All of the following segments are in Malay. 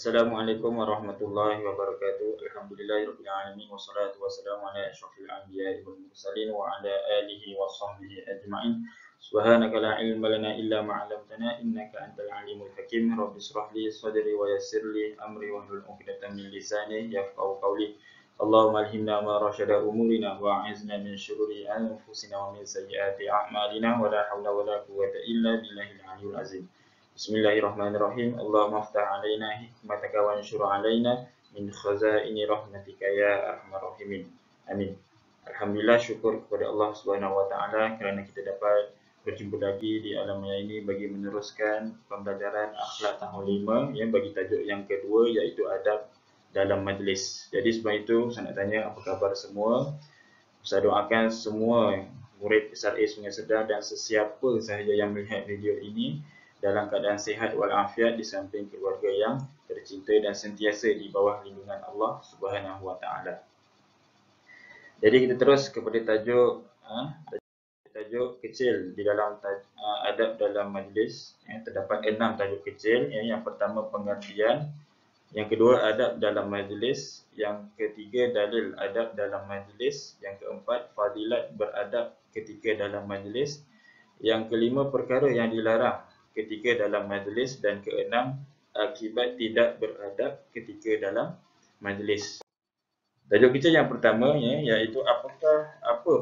Assalamualaikum warahmatullahi wabarakatuh. Alhamdulillahirabbil alamin wassalatu wassalamu ala asyrofil anbiya'i wal mursalin wa ala alihi wa sahbihi ajma'in. Subhanaka la ilma lana illa ma 'allamtana innaka antal alimul hakim. Rabbi shrah li sadri wa yassir li amri wahlul 'uqdatam min lisani yafqahu qawli. Allahumma alhimna ma rasyada umurina wa a'izna min syururi anfusina wa min sayyiati a'malina wa la haula wa la quwwata illa billahil aliyyil azim. Bismillahirrahmanirrahim. Allahumma aftah alaina hikmataka wa ansyur alaina min khazaini rahmatika ya arhamar rahimin. Amin. Alhamdulillah, syukur kepada Allah Subhanahu wa taala kerana kita dapat berjumpa lagi di alam maya ini bagi meneruskan pembelajaran akhlak tahun 5 ya, bagi tajuk yang kedua iaitu adab dalam majlis. Jadi sebab itu saya nak tanya apa khabar semua. Saya doakan semua murid SRA Sungai Sedar dan sesiapa sahaja yang melihat video ini dalam keadaan sihat walafiat di samping keluarga yang tercinta dan sentiasa di bawah lindungan Allah Subhanahu wa taala. Jadi kita terus kepada tajuk kecil di dalam adab dalam majlis ya, terdapat 6 tajuk kecil ya. Yang pertama pengertian, yang kedua adab dalam majlis, yang ketiga dalil adab dalam majlis, yang keempat fadilat beradab ketika dalam majlis, yang kelima perkara yang dilarang ketika dalam majlis, dan keenam akibat tidak beradab ketika dalam majlis. Tajuk kita yang pertama ya, iaitu apa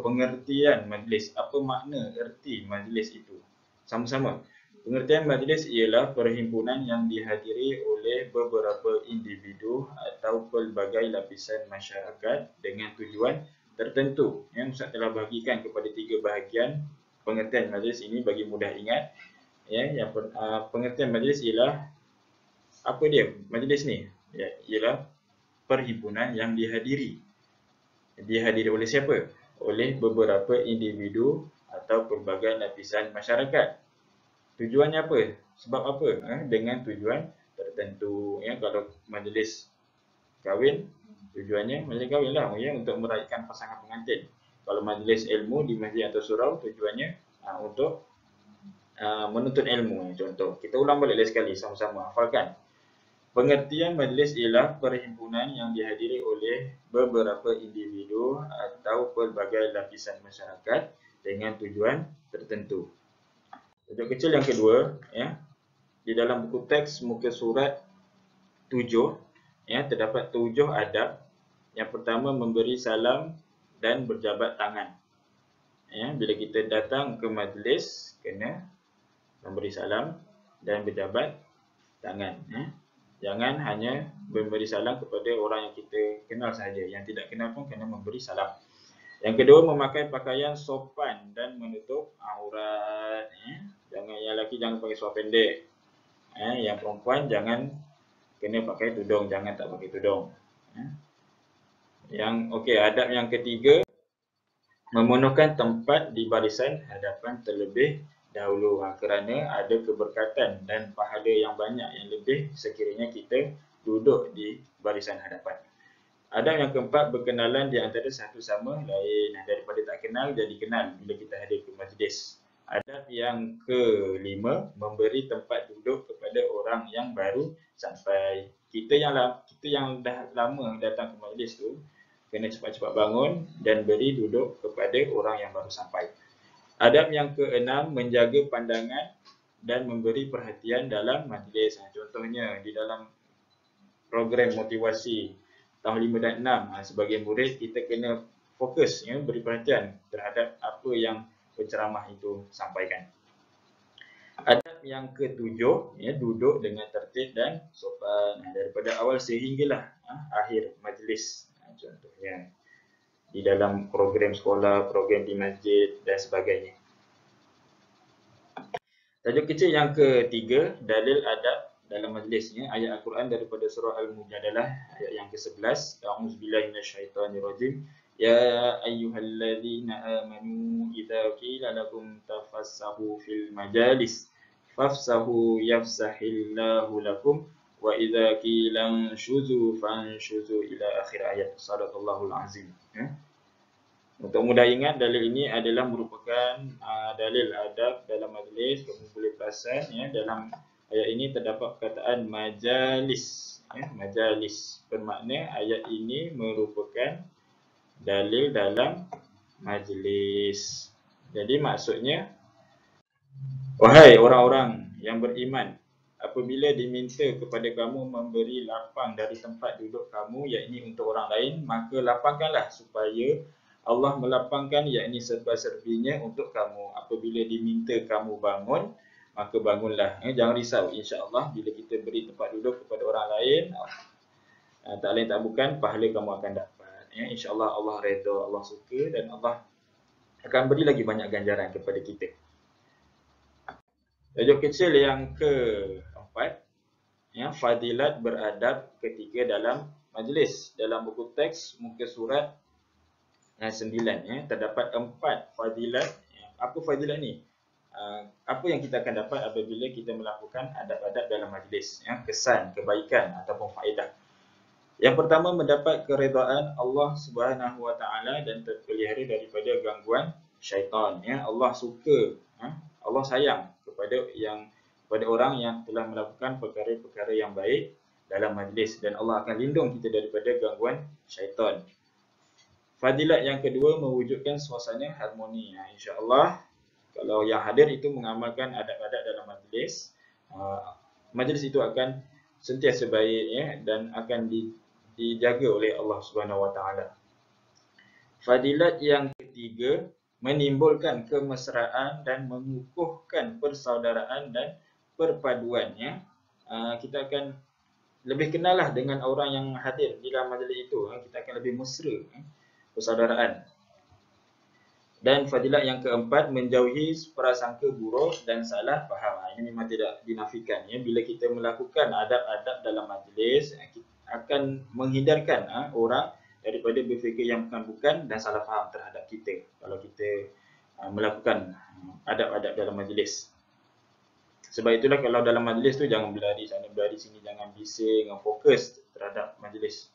pengertian majlis, apa makna erti majlis itu. Sama-sama. Pengertian majlis ialah perhimpunan yang dihadiri oleh beberapa individu atau pelbagai lapisan masyarakat dengan tujuan tertentu. Yang Ustaz telah bahagikan kepada 3 bahagian pengertian majlis ini bagi mudah ingat. Ya, pengertian majlis ialah apa dia? Majlis ni ya, ialah perhimpunan yang dihadiri. Dihadiri oleh siapa? Oleh beberapa individu atau pelbagai lapisan masyarakat. Tujuannya apa? Sebab apa? Dengan tujuan tertentu. Ya, kalau majlis kahwin, tujuannya majlis kahwin lah ya, untuk meraihkan pasangan pengantin. Kalau majlis ilmu di masjid atau surau, tujuannya untuk menuntut ilmu. Contoh, kita ulang balik sekali sama-sama hafalkan. Pengertian majlis ialah perhimpunan yang dihadiri oleh beberapa individu atau pelbagai lapisan masyarakat dengan tujuan tertentu. Tajuk kecil yang kedua ya, di dalam buku teks muka surat 7 ya, terdapat 7 adab. Yang pertama memberi salam dan berjabat tangan. Ya, bila kita datang ke majlis kena memberi salam dan berjabat tangan. Jangan hanya memberi salam kepada orang yang kita kenal sahaja, yang tidak kenal pun kena memberi salam. Yang kedua, memakai pakaian sopan dan menutup aurat. Jangan, yang lelaki jangan pakai seluar pendek. Yang perempuan jangan kena pakai tudung, jangan tak pakai tudung. Adab yang ketiga, memenuhkan tempat di barisan hadapan terlebih dahulu kerana ada keberkatan dan pahala yang banyak yang lebih sekiranya kita duduk di barisan hadapan. Adab yang keempat, berkenalan di antara satu sama lain. Daripada tak kenal jadi kenal bila kita hadir ke majlis. Adab yang kelima, memberi tempat duduk kepada orang yang baru sampai. Kita yang dah lama datang ke majlis tu kena cepat-cepat bangun dan beri duduk kepada orang yang baru sampai. Adab yang keenam, menjaga pandangan dan memberi perhatian dalam majlis. Contohnya di dalam program motivasi tahun 5 dan 6, sebagai murid kita kena fokus ya, beri perhatian terhadap apa yang penceramah itu sampaikan. Adab yang ketujuh ya, duduk dengan tertib dan sopan daripada awal sehinggalah akhir majlis. Contohnya di dalam program sekolah, program di masjid dan sebagainya. Tajuk kecil yang ketiga, dalil adab dalam majlisnya, ayat Al-Quran daripada surah Al-Mujadalah ayat yang ke-11. A'udzubillahi minasyaitonirrajim. Ya ayyuhalladzina amanu idza qila lakum tafassahu fil majalis fafsahu yafsahillahu lakum wa idza qila anshuzu fanshuzu ila akhir ayat. Shadaqallahul azim. Untuk mudah ingat, dalil ini adalah merupakan dalil adab dalam majlis. Kamu boleh perasan ya, dalam ayat ini terdapat perkataan majalis. majalis. Bermakna ayat ini merupakan dalil dalam majlis. Jadi maksudnya, wahai orang-orang yang beriman, apabila diminta kepada kamu memberi lapang dari tempat duduk kamu, yakni untuk orang lain, maka lapangkanlah supaya Allah melapangkan, yakni serba-serbinya untuk kamu. Apabila diminta kamu bangun, maka bangunlah. Jangan risau, insya-Allah bila kita beri tempat duduk kepada orang lain, tak lain tak bukan pahala kamu akan dapat. Insya-Allah Allah redha, Allah suka dan Allah akan beri lagi banyak ganjaran kepada kita. Tajuk kecil yang keempat, fadilat beradab ketika dalam majlis. Dalam buku teks muka surat 9 terdapat 4 fadilat. Apa fadilat ni? Apa yang kita akan dapat apabila kita melakukan adab-adab dalam majlis, kesan, kebaikan ataupun faedah. Yang pertama, mendapat keredaan Allah Subhanahu Wa Taala dan terpelihara daripada gangguan syaitan. Allah suka, Allah sayang kepada orang yang telah melakukan perkara-perkara yang baik dalam majlis, dan Allah akan lindung kita daripada gangguan syaitan. Fadilat yang kedua, mewujudkan suasana harmoni. InsyaAllah kalau yang hadir itu mengamalkan adab-adab dalam majlis, majlis itu akan sentiasa baik, dan akan dijaga oleh Allah Subhanahu Wa Taala. Fadilat yang ketiga, menimbulkan kemesraan dan mengukuhkan persaudaraan dan perpaduan. Kita akan lebih kenal lah dengan orang yang hadir di dalam majlis itu. Kita akan lebih mesra, persaudaraan. Dan fadilat yang keempat, menjauhi prasangka buruk dan salah faham. Ini memang tidak dinafikan. Bila kita melakukan adab-adab dalam majlis, kita akan menghindarkan orang daripada berfikir yang bukan-bukan dan salah faham terhadap kita kalau kita melakukan adab-adab dalam majlis. Sebab itulah kalau dalam majlis tu jangan berlari sana berlari sini, jangan bising, fokus terhadap majlis,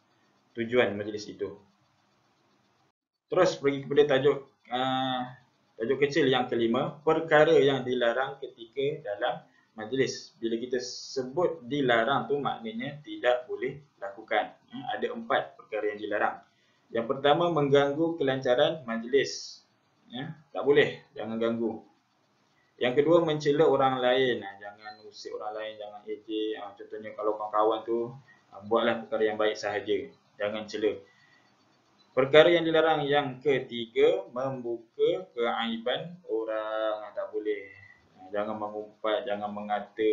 tujuan majlis itu. Terus pergi kepada tajuk kecil yang kelima, perkara yang dilarang ketika dalam majlis. Bila kita sebut dilarang tu maknanya tidak boleh lakukan. Ada 4 perkara yang dilarang. Yang pertama, mengganggu kelancaran majlis. Tak boleh, jangan ganggu. Yang kedua, mencela orang lain. Jangan usik orang lain, jangan ejek. Contohnya kalau kawan-kawan tu buatlah perkara yang baik sahaja, jangan cela. Perkara yang dilarang yang ketiga, membuka keaiban orang. Tak boleh. Jangan mengumpat, jangan mengata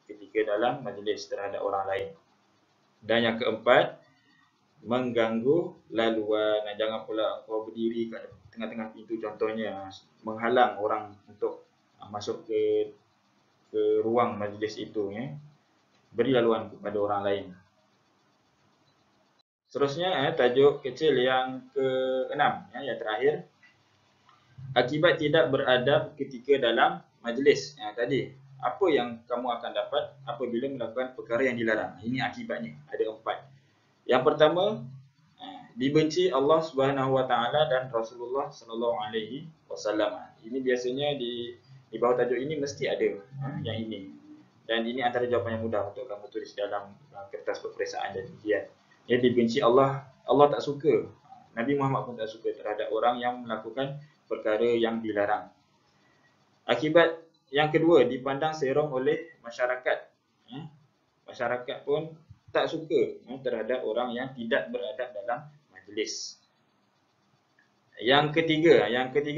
ketika dalam majlis terhadap orang lain. Dan yang keempat, mengganggu laluan. Jangan pula kau berdiri kat tengah-tengah pintu contohnya, menghalang orang untuk masuk ke ruang majlis itu. Beri laluan kepada orang lain. Seterusnya, tajuk kecil yang ke-6, yang terakhir, akibat tidak beradab ketika dalam majlis. Tadi, apa yang kamu akan dapat apabila melakukan perkara yang dilarang? Ini akibatnya, ada 4. Yang pertama, dibenci Allah Subhanahu Wa Taala dan Rasulullah Sallallahu Alaihi Wasallam. Ini biasanya di bawah tajuk ini mesti ada yang ini. Dan ini antara jawapan yang mudah untuk kamu tulis dalam kertas peperiksaan dan ujian. Dibenci Allah, Allah tak suka. Nabi Muhammad pun tak suka terhadap orang yang melakukan perkara yang dilarang. Akibat yang kedua, dipandang serong oleh masyarakat. Masyarakat pun tak suka terhadap orang yang tidak beradab dalam majlis. Yang ketiga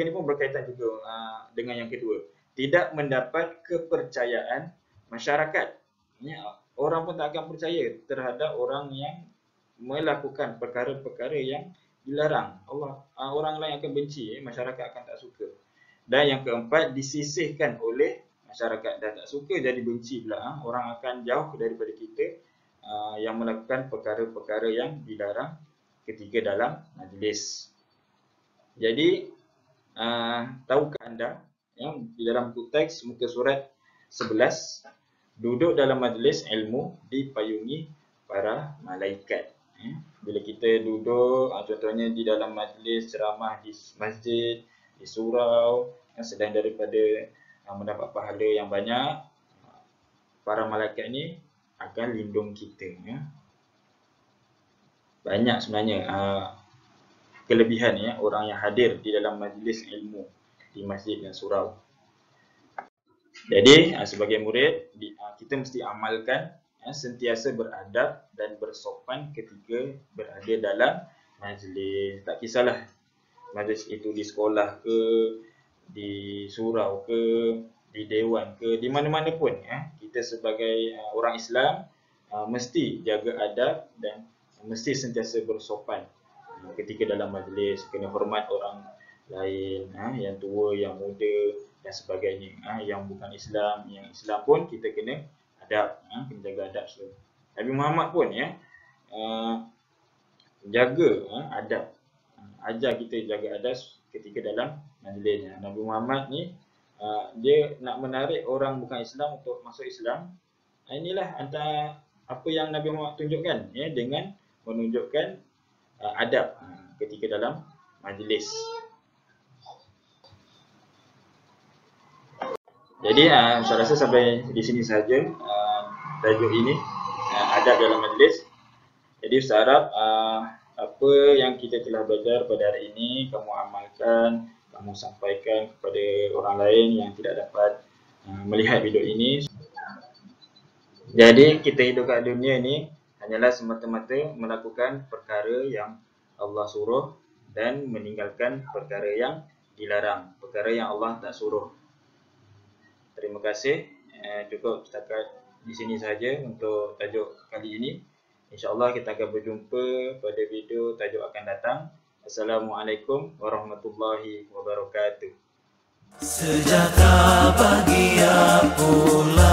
ni pun berkaitan juga dengan yang kedua. Tidak mendapat kepercayaan masyarakat. Orang pun tak akan percaya terhadap orang yang melakukan perkara-perkara yang dilarang. Orang lain akan benci, masyarakat akan tak suka. Dan yang keempat, disisihkan oleh masyarakat dan tak suka jadi benci pula. Orang akan jauh daripada kita yang melakukan perkara-perkara yang dilarang ketika dalam majlis. Jadi, tahukah anda di dalam buku teks muka surat 11, duduk dalam majlis ilmu dipayungi para malaikat. Bila kita duduk, contohnya di dalam majlis ceramah di masjid, di surau, selain daripada mendapat pahala yang banyak, para malaikat ni akan lindung kita. Ya. Banyak sebenarnya kelebihan ya orang yang hadir di dalam majlis ilmu di masjid dan surau. Jadi sebagai murid kita mesti amalkan sentiasa beradab dan bersopan ketika berada dalam majlis. Tak kisahlah majlis itu di sekolah ke, di surau ke, di dewan ke, di mana-mana pun ya. Kita sebagai orang Islam mesti jaga adab dan mesti sentiasa bersopan ketika dalam majlis, kena hormat orang lain, yang tua, yang muda dan sebagainya. Yang bukan Islam, yang Islam pun kita kena adab, kena jaga adab selalu. Nabi Muhammad pun ya jaga adab, ajar kita jaga adab ketika dalam majlisnya. Nabi Muhammad ni dia nak menarik orang bukan Islam untuk masuk Islam. Inilah antara apa yang Nabi Muhammad tunjukkan ya, dengan menunjukkan adab ketika dalam majlis. Jadi saya rasa sampai di sini saja tajuk ini, adab dalam majlis. Jadi Ustaz harap apa yang kita telah belajar pada hari ini kamu amalkan, kamu sampaikan kepada orang lain yang tidak dapat melihat video ini. Jadi kita hidup kat dunia ni hanyalah semata-mata melakukan perkara yang Allah suruh dan meninggalkan perkara yang dilarang, perkara yang Allah tak suruh. Terima kasih. Cukup setakat di sini saja untuk tajuk kali ini. InsyaAllah kita akan berjumpa pada video tajuk akan datang. Assalamualaikum warahmatullahi wabarakatuh. Sejahtera bahagia pula.